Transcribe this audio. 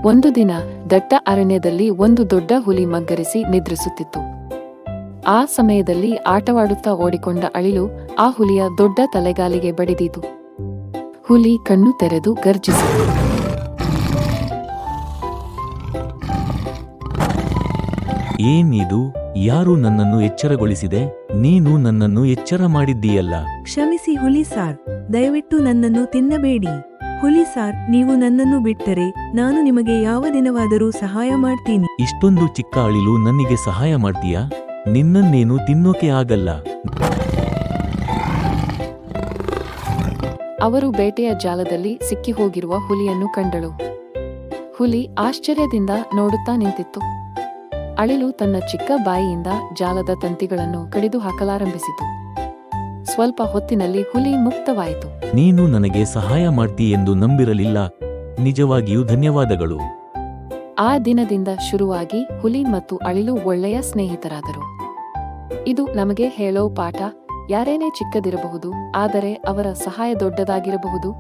ಒಂದು ದಿನ ದಟ್ಟ ಅರಣ್ಯದಲ್ಲಿ ಒಂದು ದೊಡ್ಡ ಹುಲಿ ಮಗ್ಗರಿಸಿ ನಿದ್ರಿಸುತ್ತಿತ್ತು. ಆ ಸಮಯದಲ್ಲಿ ಆಟವಾಡುತ್ತಾ ಓಡಿಕೊಂಡ ಅಳಿಲು ಆ ಹುಲಿಯ ದೊಡ್ಡ ತಲೆಗಾಲಿಗೆ ಬಡಿದಿತು. ಹುಲಿ ಕಣ್ಣು ತೆರೆದು ಗರ್ಜಿಸಿತು. ಏನಿದು? ಯಾರು ನನ್ನನ್ನು ಎಚ್ಚರಗೊಳಿಸಿದೆ? ನೀನು ನನ್ನನ್ನು ಎಚ್ಚರ ಮಾಡಿದ್ದೀಯಲ್ಲ. ಕ್ಷಮಿಸಿ ಹುಲಿ ಸಾರ್, ದಯವಿಟ್ಟು ನನ್ನನ್ನು ತಿನ್ನಬೇಡಿ. ಹುಲಿ ಸಾರ್, ನೀವು ನನ್ನನ್ನು ಬಿಟ್ಟರೆ ನಾನು ನಿಮಗೆ ಯಾವ ದಿನವಾದರೂ ಸಹಾಯ ಮಾಡ್ತೀನಿ. ಇಷ್ಟೊಂದು ಚಿಕ್ಕ ಅಳಿಲು ನನಗೆ ಸಹಾಯ ಮಾಡ್ತೀಯಾ? ನಿನ್ನನ್ನೇನು ತಿನ್ನೋಕೆ ಆಗಲ್ಲ. ಅವರು ಬೇಟೆಯ ಜಾಲದಲ್ಲಿ ಸಿಕ್ಕಿಹೋಗಿರುವ ಹುಲಿಯನ್ನು ಕಂಡಳು. ಹುಲಿ ಆಶ್ಚರ್ಯದಿಂದ ನೋಡುತ್ತಾ ನಿಂತಿತ್ತು. ಅಳಿಲು ತನ್ನ ಚಿಕ್ಕ ಬಾಯಿಯಿಂದ ಜಾಲದ ತಂತಿಗಳನ್ನು ಕಡಿದು ಹಾಕಲಾರಂಭಿಸಿತು. ಸ್ವಲ್ಪ ಹೊತ್ತಿನಲ್ಲಿ ಹುಲಿ ಮುಕ್ತವಾಯಿತು. ನೀನು ನನಗೆ ಸಹಾಯ ಮಾಡ್ತೀಯೆಂದು ನಂಬಿರಲಿಲ್ಲ. ನಿಜವಾಗಿಯೂ ಧನ್ಯವಾದಗಳು. ಆ ದಿನದಿಂದ ಶುರುವಾಗಿ ಹುಲಿ ಮತ್ತು ಅಳಿಲು ಒಳ್ಳೆಯ ಸ್ನೇಹಿತರಾದರು. ಇದು ನಮಗೆ ಹೇಳೋ ಪಾಠ: ಯಾರೇನೇ ಚಿಕ್ಕದಿರಬಹುದು, ಆದರೆ ಅವರ ಸಹಾಯ ದೊಡ್ಡದಾಗಿರಬಹುದು.